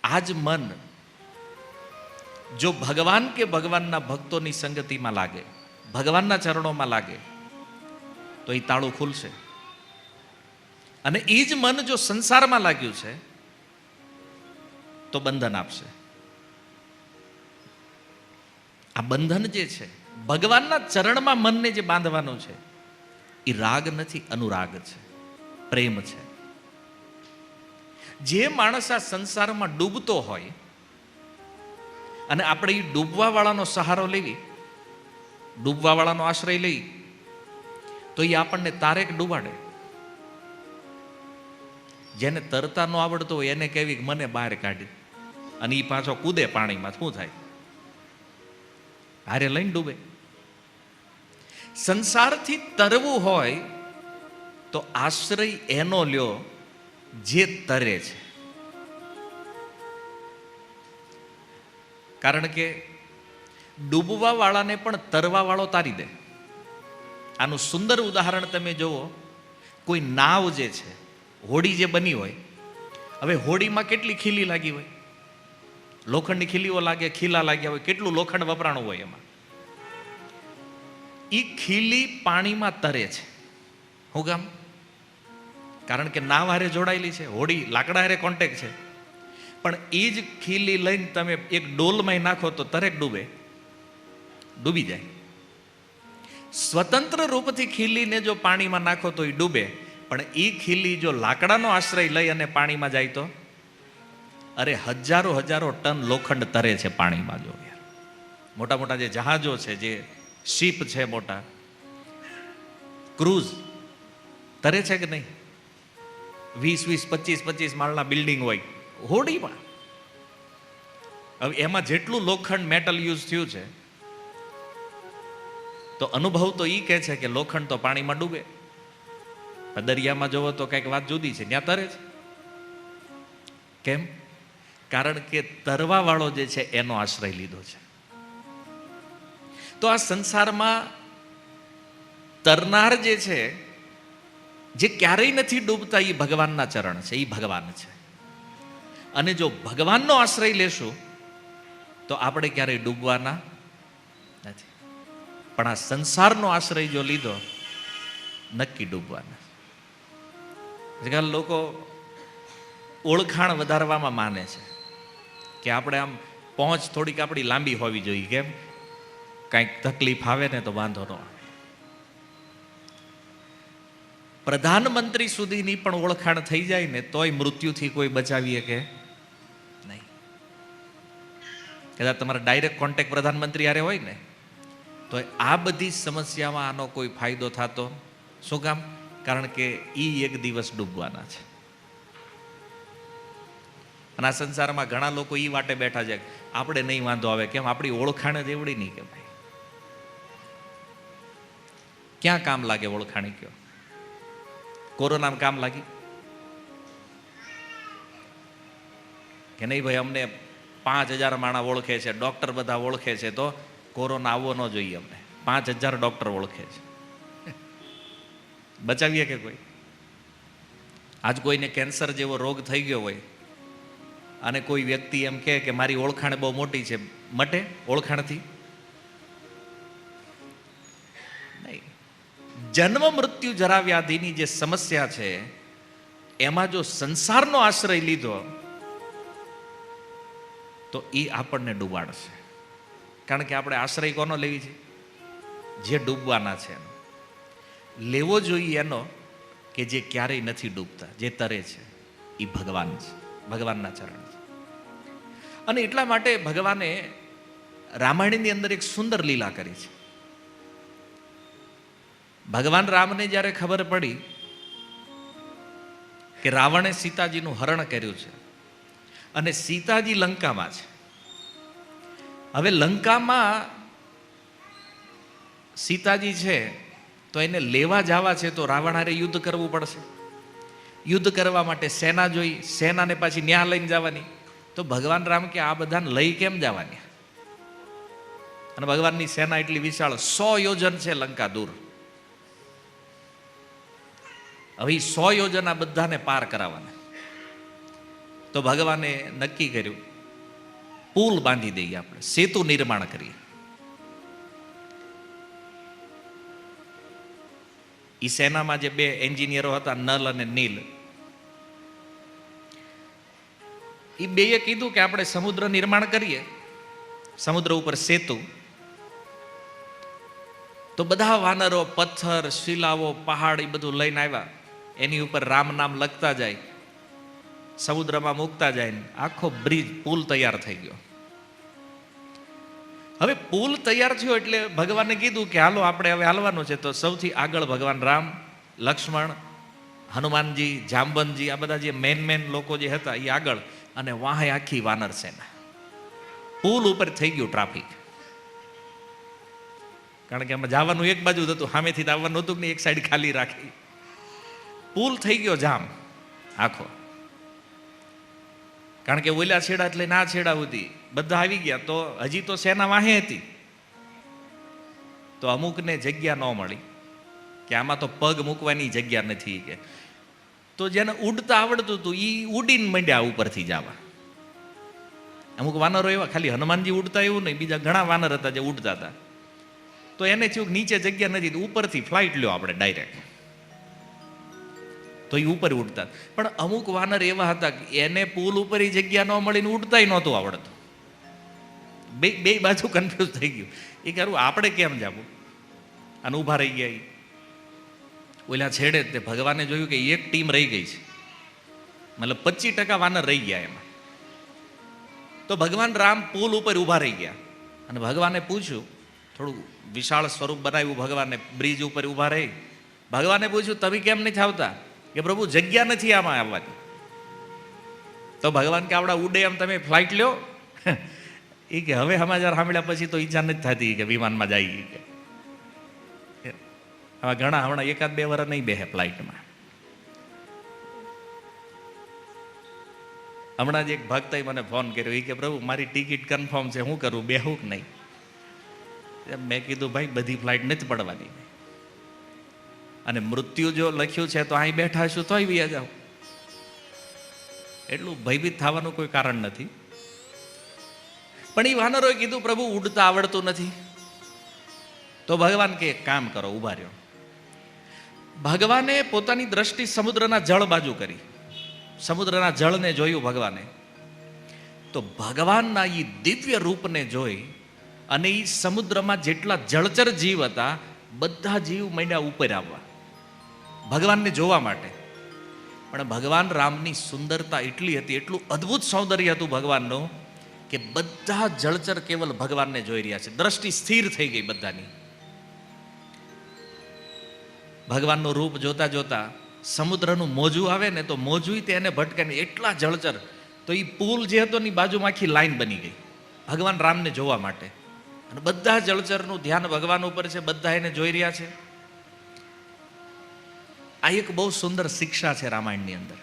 આ જ મન જો ભગવાન કે ભગવાનના ભક્તોની સંગતિમાં લાગે, ભગવાનના ચરણોમાં લાગે, તો એ તાળું ખુલશે. અને એ જ મન જો સંસારમાં લાગ્યું છે તો બંધન આપશે. આ બંધન જે છે, ભગવાનના ચરણમાં મનને જે બાંધવાનું છે, એ રાગ નથી, અનુરાગ છે, પ્રેમ છે. જે માણસ આ સંસારમાં ડૂબતો હોય અને આપણે એ ડૂબવા વાળાનો સહારો લેવી, ડૂબવા વાળાનો આશ્રય લઈ, તો એ આપણને તારેક ડૂબાડે. જેને તરતા ન આવડતો હોય એને કહેવી કે મને બહાર કાઢી, અને એ પાછો કૂદે પાણીમાં, શું થાય? હારે લઈને ડૂબે. સંસારથી તરવું હોય તો આશ્રય એનો લ્યો જે તરે છે. કારણ કે ડૂબવા વાળાને પણ તરવા વાળો તારી દે. આનું સુંદર ઉદાહરણ તમે જુઓ, કોઈ નાવ જે છે, હોડી જે બની હોય, હવે હોડીમાં કેટલી ખીલી લાગી હોય, લોખંડની ખીલીઓ લાગે, ખીલા લાગ્યા હોય, કેટલું લોખંડ વપરાણું હોય એમાં. એ ખીલી પાણીમાં તરે છે. શું કામ? કારણ કે નાવ હારે જોડાયેલી છે, હોડી લાકડા હારે કોન્ટેક્ટ છે. પણ એ જ ખીલી લઈને તમે એક ડોલમાં નાખો તો તરેક ડૂબે, ડૂબી જાય. સ્વતંત્ર રૂપથી ખીલીને જો પાણીમાં નાખો તો એ ડૂબે, પણ એ ખીલી જો લાકડાનો આશ્રય લઈ અને પાણીમાં જાય તો અરે હજારો હજારો ટન લોખંડ તરે છે પાણીમાં. જો યાર, મોટા મોટા જે જહાજો છે, જે શિપ છે, મોટા ક્રૂઝ તરે છે કે નહીં? 20-25 માળના બિલ્ડિંગ હોય હોડીમાં. હવે એમાં જેટલું લોખંડ મેટલ યુઝ થયું છે, તો અનુભવ તો એ કહે છે કે લોખંડ તો પાણીમાં ડૂબે. દરિયામાં જોવો તો કંઈક વાત જુદી છે, ત્યાં તરે છે. કેમ? કારણ કે તરવા વાળો જે છે એનો આશ્રય લીધો છે. તો આ સંસારમાં તરનાર જે છે, જે ક્યારેય નથી ડૂબતા, એ ભગવાનના ચરણ છે, એ ભગવાન છે. અને જો ભગવાનનો આશ્રય લેશું તો આપણે ક્યારેય ડૂબવાના નથી. પણ આ સંસારનો આશ્રય જો લીધો, નક્કી ડૂબવાના. આજકાલ લોકો ઓળખાણ વધારવામાં માને છે કે આપણે આમ પહોંચ થોડીક આપણી લાંબી હોવી જોઈએ. કેમ? કાંઈક તકલીફ આવે ને તો વાંધો ન આવે. પ્રધાનમંત્રી સુધીની પણ ઓળખાણ થઈ જાય ને તોય મૃત્યુથી કોઈ બચાવીએ કે નહીં. કદાચ તમારા ડાયરેક્ટ કોન્ટેક્ટ પ્રધાનમંત્રી હારે હોય ને તો આ બધી સમસ્યામાં આનો કોઈ ફાયદો થતો. શું કામ? કારણ કે એ એક દિવસ ડૂબવાના છે. અને આ સંસારમાં ઘણા લોકો એ વાટે બેઠા છે, આપણે નહીં વાંધો આવે. કેમ? આપણી ઓળખાણ જ એવડી નહીં કે ભાઈ ક્યાં કામ લાગે ઓળખાણી? કયો કોરોનામાં કામ લાગી કે નહીં? ભાઈ અમને 5000 માણસ ઓળખે છે, ડોક્ટર બધા ઓળખે છે, તો કોરોના આવવો ન જોઈએ. અમને 5000 ડોક્ટર ઓળખે છે, બચાવીએ કે કોઈ? આજ કોઈને કેન્સર જેવો રોગ થઈ ગયો હોય અને કોઈ વ્યક્તિ એમ કહે કે મારી ઓળખાણ બહુ મોટી છે, મટે ઓળખાણથી? નહીં. જન્મ મૃત્યુ જરા વ્યાધિની જે સમસ્યા છે, એમાં જો સંસારનો આશ્રય લીધો તો એ આપણને ડૂબાડશે. કારણ કે આપણે આશ્રય કોનો લેવી છે? જે ડૂબવાના છે એનો લેવો જોઈએ. એનો કે જે ક્યારેય નથી ડૂબતા, જે તરે છે, એ ભગવાન છે, ભગવાનના ચરણ છે. અને એટલા માટે ભગવાને રામાયણની અંદર એક સુંદર લીલા કરી છે. ભગવાન રામને જ્યારે ખબર પડી કે રાવણે સીતાજીનું હરણ કર્યું છે અને સીતાજી લંકામાં છે. હવે લંકામાં સીતાજી છે તો એને લેવા જવા છે તો રાવણ હારે યુદ્ધ કરવું પડશે. યુદ્ધ કરવા માટે સેના જોઈ, સેનાને પાછી ન્યા લઈને જવાની. તો ભગવાન રામ કે આ બધાને લઈ કેમ જવાની? અને ભગવાનની સેના એટલી વિશાળ, 100 યોજન છે લંકા દૂર. હવે 100 યોજન આ બધાને પાર કરાવવાના. તો ભગવાને નક્કી કર્યું પુલ બાંધી દઈએ, આપણે સેતુ નિર્માણ કરીએ. ઈ સેનામાં જે બે એન્જિનિયરો હતા, નલ અને નીલ, એ બેએ કીધું કે આપણે સમુદ્ર નિર્માણ કરીએ, સમુદ્ર ઉપર સેતુ. તો બધા વાનરો પથ્થર, શિલાઓ, પહાડ એ બધું લઈને આવ્યા. એની ઉપર રામ નામ લખતા જાય, સમુદ્રમાં મૂકતા જાય ને આખો બ્રિજ, પુલ તૈયાર થઈ ગયો. હવે પુલ તૈયાર થયો એટલે ભગવાને કીધું કે હાલો આપણે હવે હાલવાનું છે. તો સૌથી આગળ ભગવાન રામ, લક્ષ્મણ, હનુમાનજી, જાંબનજી, આ બધા જે મેન લોકો જે હતા એ આગળ, અને વાહે આખી વાનર સેના. પુલ ઉપર થઈ ગયું ટ્રાફિક, કારણ કે આમાં જવાનું એક બાજુ જ હતું, સામેથી આવવાનું હતું ને, એક સાઈડ ખાલી રાખી. પુલ થઈ ગયો જામ આખો, કારણ કે ઓલા છેડા એટલે ના છેડા હતી બધા આવી ગયા. તો હજી તો સેના વાહે હતી, તો અમુકને જગ્યા ન મળી કે આમાં તો પગ મૂકવાની જગ્યા નથી કે. તો જેને ઉડતા આવડતું હતું એ ઉડીને માંડ્યા ઉપરથી જવા. અમુક વાનરો એવા, ખાલી હનુમાનજી ઉડતા એવું નહીં, બીજા ઘણા વાનર હતા જે ઉડતા હતા. તો એને થયું નીચે જગ્યા નથી, ઉપરથી ફ્લાઇટ લ્યો આપણે ડાયરેક્ટ. તો એ ઉપર ઉડતા. પણ અમુક વાનર એવા હતા કે એને પુલ ઉપર જગ્યા ન મળીને ઉડતાય નહોતું આવડતું. બે બાજુ કન્ફ્યુઝ થઈ ગયું. એ કરું આપણે કેમ જવું, અને ઊભા રહી ગયા. ઓલા છેડે તે ભગવાને જોયું કે એક ટીમ રહી ગઈ છે, મતલબ 25% વાનર રહી ગયા એમાં. તો ભગવાન રામ પુલ ઉપર ઊભા રહી ગયા, અને ભગવાને પૂછ્યું, થોડું વિશાળ સ્વરૂપ બનાવ્યું ભગવાને, બ્રિજ ઉપર ઊભા રહી. ભગવાને પૂછ્યું તમે કેમ નથી આવતા? કે પ્રભુ જગ્યા નથી આમાં આવવાની. તો ભગવાન કે આવડા ઉડે એમ તમે ફ્લાઇટ લ્યો. એ કે હવે સમાચાર સાંભળ્યા પછી તો ઈચ્છા નથી થતી કે વિમાનમાં જઈએ. કે હવે ઘણા હમણાં 1-2 વર્ષ નહીં બેસે ફ્લાઇટમાં. હમણાં જ એક ભક્તએ મને ફોન કર્યો, એ કે પ્રભુ મારી ટિકિટ કન્ફર્મ છે, હું કરું, બેહું કે નહીં? મેં કીધું ભાઈ બધી ફ્લાઇટ નથી પડવાની, અને મૃત્યુ જો લખ્યું છે તો અહીં બેઠા છું તોય વ્યા જાઓ. એટલું ભયભીત થવાનું કોઈ કારણ નથી. પણ એ વાનરોએ કીધું પ્રભુ ઉડતા આવડતું નથી. તો ભગવાન કે એક કામ કરો, ઉભા રહ્યો. ભગવાને પોતાની દ્રષ્ટિ સમુદ્રના જળ બાજુ કરી, સમુદ્રના જળને જોયું ભગવાને. તો ભગવાનના એ દિવ્ય રૂપને જોઈ, અને એ સમુદ્રમાં જેટલા જળચર જીવ હતા બધા જીવ માંડ્યા ઉપર આવવા ભગવાનને જોવા માટે. પણ ભગવાન રામની સુંદરતા એટલી હતી, એટલું અદ્ભુત સૌંદર્ય હતું ભગવાનનું, કે બધા જળચર કેવલ ભગવાનને જોઈ રહ્યા છે. દ્રષ્ટિ સ્થિર થઈ ગઈ બધાની. ભગવાનનું રૂપ જોતા જોતા સમુદ્રનું મોજું આવે ને, તો મોજું તેને ભટકાને એટલા જળચર. તો એ પુલ જે હતો ની બાજુમાં આખી લાઈન બની ગઈ ભગવાન રામને જોવા માટે. અને બધા જળચરનું ધ્યાન ભગવાન ઉપર છે, બધા એને જોઈ રહ્યા છે. આ એક બહુ સુંદર શિક્ષા છે રામાયણની અંદર,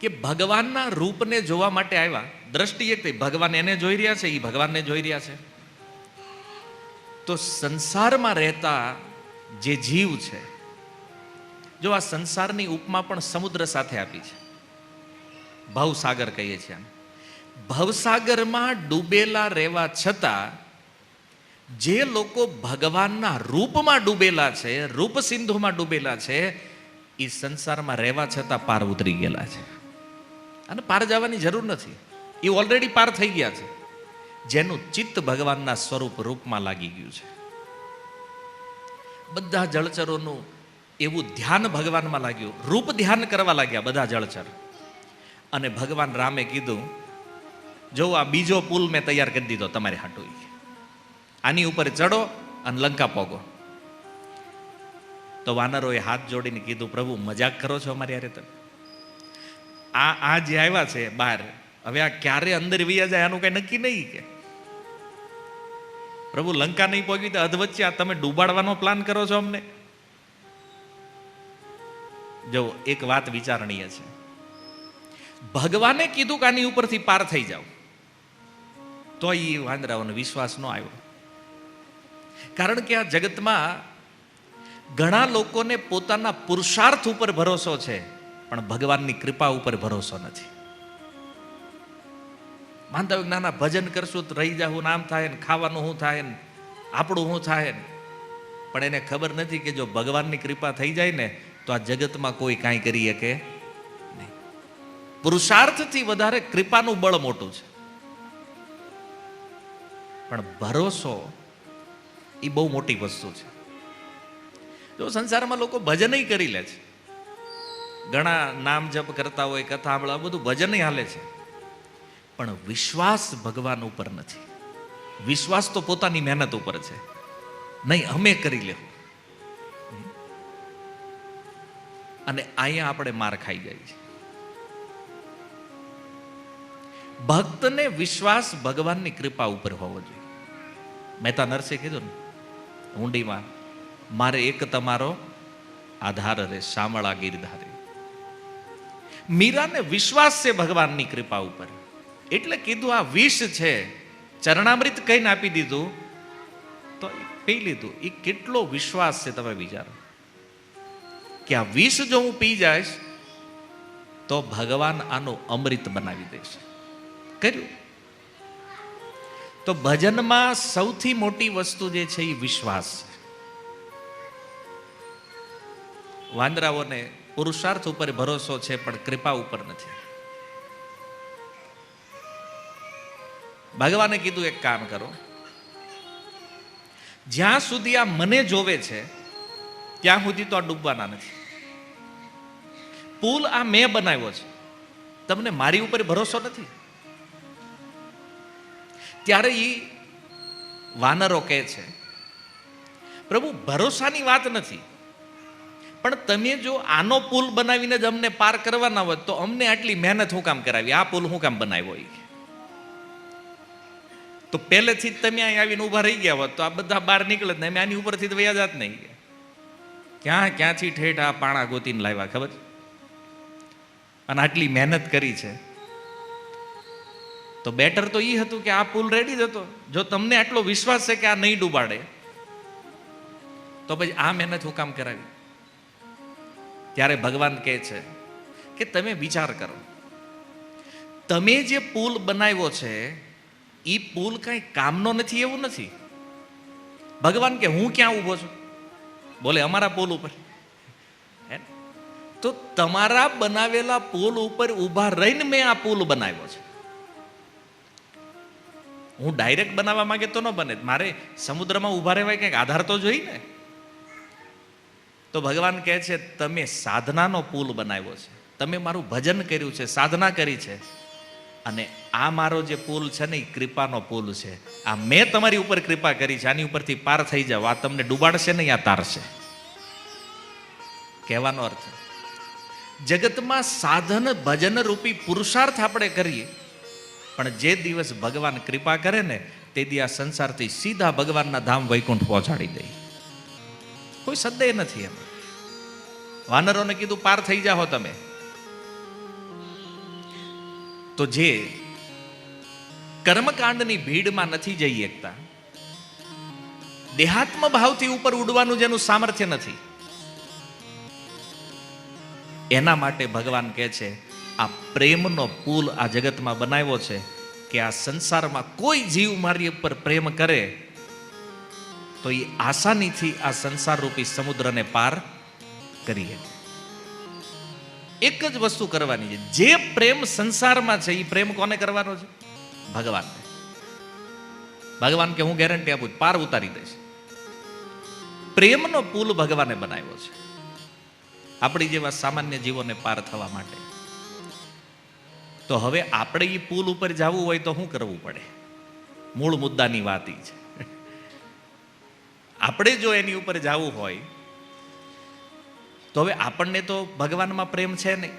કે ભગવાનના રૂપને જોવા માટે આવ્યા. દ્રષ્ટિ એક થઈ, ભગવાન એને જોઈ રહ્યા છે, એ ભગવાનને જોઈ રહ્યા છે. તો સંસારમાં રહેતા જે જીવ છે, જો આ સંસારની ઉપમા પણ સમુદ્ર સાથે આપી છે. ભવસાગર કહીએ છીએ આમ. ભવસાગરમાં ડૂબેલા રહેવા છતાં જે લોકો ભગવાનના રૂપમાં ડૂબેલા છે, રૂપ સિંધુમાં ડૂબેલા છે, એ સંસારમાં રહેવા છતાં પાર ઉતરી ગયેલા છે. અને પાર જવાની જરૂર નથી, એ ઓલરેડી પાર થઈ ગયા છે. જેનું ચિત્ત ભગવાનના સ્વરૂપ રૂપમાં લાગી ગયું છે. બધા જળચરોનું એવું ધ્યાન ભગવાનમાં લાગ્યું, રૂપ ધ્યાન કરવા લાગ્યા બધા જળચર. અને ભગવાન રામે કીધું, જો આ બીજો પુલ મેં તૈયાર કરી દીધો તમારે હાટું, આની ઉપર ચડો અને લંકા પોગો. તો વાનરોએ હાથ જોડીને કીધું, પ્રભુ મજાક કરો છો અમારી યારે? તમે આ જે આવ્યા છે બહાર, હવે આ ક્યારે અંદર વૈયા જાય આનું કઈ નક્કી નહીં. કે પ્રભુ લંકા નહીં પહોંચી તો અધવચ્ચે આ તમે ડૂબાડવાનો પ્લાન કરો છો અમને? જો એક વાત વિચારણીય છે, ભગવાને કીધું કે આની ઉપરથી પાર થઈ જાવ, તો એ વાંદરાઓનો વિશ્વાસ ન આવ્યો. કારણ કે આ જગતમાં ઘણા લોકોને પોતાના પુરુષાર્થ ઉપર ભરોસો છે, પણ ભગવાનની કૃપા ઉપર ભરોસો નથી. માનતા હોય નાના ભજન કરશું તો રહી જાવું, આમ થાય ને ખાવાનું શું થાય ને આપણું શું થાય ને, પણ એને ખબર નથી કે જો ભગવાનની કૃપા થઈ જાય ને તો આ જગતમાં કોઈ કાંઈ કરી શકે નહીં. પુરુષાર્થથી વધારે કૃપાનું બળ મોટું છે. પણ ભરોસો એ બહુ મોટી વસ્તુ છે. જો સંસારમાં લોકો ભજન કરી લે છે, ઘણા નામ જપ કરતા હોય, કથા સાંભળવા, બધું ભજન હાલે છે, પણ વિશ્વાસ ભગવાન ઉપર નથી. વિશ્વાસ તો પોતાની મહેનત ઉપર છે. નહીં અમે કરી લેવું, અને અહીંયા આપણે માર ખાઈ જાય છે. ભક્તને વિશ્વાસ ભગવાનની કૃપા ઉપર હોવો જોઈએ. મહેતા નરસિંહે કીધું ને હુંડીમાં, મારે એક તમારો આધાર રે શામળા ગીરધારે. મીરાને વિશ્વાસ છે ભગવાનની કૃપા ઉપર, એટલે કીધું આ વિષ છે, ચરણામૃત કહીને આપી દીધું તો પી લીધું. એ કેટલો વિશ્વાસ છે તમે વિચારો, કે આ વિષ જો હું પી જઈશ તો ભગવાન આનું અમૃત બનાવી દેશે. કર્યું. તો ભજનમાં સૌથી મોટી વસ્તુ જે છે એ વિશ્વાસ છે. વાંદરાઓને પુરુષાર્થ ઉપર ભરોસો છે પણ કૃપા ઉપર નથી. ભગવાને કીધું એક કામ કરો, જ્યાં સુધી આ મને જોવે છે ત્યાં સુધી તો આ ડૂબવાના નથી. પુલ આ મેં બનાવ્યો છે, તમને મારી ઉપર ભરોસો નથી. ત્યારે એ વાનરો કહે છે, પ્રભુ ભરોસાની વાત નથી, પણ તમે જો આનો પુલ બનાવીને જ અમને પાર કરવાના હોત તો અમને આટલી મહેનત હું કામ કરાવી, આ પુલ હું કામ બનાવ્યો? તો પહેલેથી જ તમે અહીં આવીને ઊભા રહી ગયા હોત તો આ બધા બહાર નીકળે ને અમે આની ઉપરથી તો વયા જાત નહીં. ક્યાંથી ઠેઠ આ પાણા ગોતીને લાવ્યા ખબર, અને આટલી મહેનત કરી છે. તો બેટર તો એ હતું કે આ પુલ રેડી જ હતો. જો તમને આટલો વિશ્વાસ છે કે આ નહીં ડૂબાડે તો પછી આ મહેનત હું કામ કરાવી? ત્યારે ભગવાન કહે છે કે તમે વિચાર કરો, તમે જે પુલ બનાવ્યો છે એ પુલ કઈ કામનો નથી એવું નથી. ભગવાન કે હું ક્યાં ઊભો છું? બોલે અમારા પુલ ઉપર. તો તમારા બનાવેલા પુલ ઉપર ઊભા રહીને મેં આ પુલ બનાવ્યો છે. હું ડાયરેક્ટ બનાવવા માંગે તો ન બને, મારે સમુદ્રમાં ઊભા રહેવાય કંઈક આધાર તો જોઈ ને. તો ભગવાન કહે છે તમે સાધનાનો પુલ બનાવ્યો છે, તમે મારું ભજન કર્યું છે, સાધના કરી છે, અને આ મારો જે પુલ છે ને એ કૃપાનો પુલ છે. આ મેં તમારી ઉપર કૃપા કરી છે, આની ઉપરથી પાર થઈ જાવ. આ તમને ડૂબાડશે નહીં, આ તારશે. કહેવાનો અર્થ, જગતમાં સાધન ભજન રૂપી પુરુષાર્થ આપણે કરીએ, પણ જે દિવસ ભગવાન કૃપા કરે ને તે દી આ સંસારથી સીધા ભગવાનના ધામ વૈકુંઠ પહોંચાડી દે. કોઈ સંદેહ નથી એમ. વાનરોને કીધું પાર થઈ જાઓ તમે. તો જે કર્મકાંડની ભીડમાં નથી જઈ શકતા, દેહાત્મ ભાવથી ઉપર ઉડવાનું જેનું સામર્થ્ય નથી, એના માટે ભગવાન કહે છે આ પ્રેમનો પુલ આ જગતમાં બનાવ્યો છે કે આ સંસારમાં કોઈ જીવ મારી ઉપર પ્રેમ કરે તો એ આસાનીથી આ સંસાર રૂપી સમુદ્રને પાર કરીએ. એક જ વસ્તુ કરવાની છે, જે પ્રેમ સંસારમાં છે એ પ્રેમ કોને કરવાનો છે? ભગવાનને. ભગવાન કે હું ગેરંટી આપું પાર ઉતારી દઈશ. પ્રેમનો પુલ ભગવાને બનાવ્યો છે આપણી જેવા સામાન્ય જીવોને પાર થવા માટે. તો હવે આપણે એ પુલ ઉપર જવું હોય તો શું કરવું પડે? મૂળ મુદ્દાની વાત એ છે. આપણે જો એની ઉપર જવું હોય તો હવે આપણને તો ભગવાનમાં પ્રેમ છે નહીં.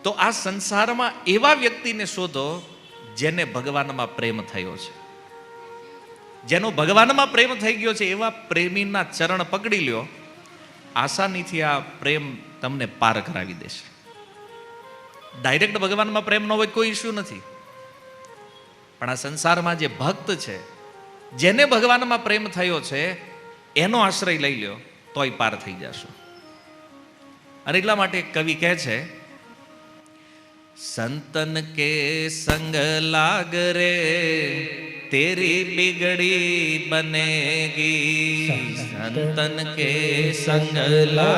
તો આ સંસારમાં એવા વ્યક્તિને શોધો જેને ભગવાનમાં પ્રેમ થયો છે, જેનો ભગવાનમાં પ્રેમ થઈ ગયો છે. એવા પ્રેમીના ચરણ પકડી લ્યો, આસાનીથી આ પ્રેમ તમને પાર કરાવી દેશે. ડાયરેક્ટ ભગવાનમાં પ્રેમ ન હોય કોઈ ઇશ્યુ નથી, પણ આ સંસારમાં જે ભક્ત છે, જેને ભગવાનમાં પ્રેમ થયો છે, એનો આશ્રય લઈ લ્યો તોય પાર થઈ જશો. અને એટલા માટે એક કવિ કહે છે, संतन के संग लाग रे तेरी बिगड़ी बनेगी, संतन के संग लाग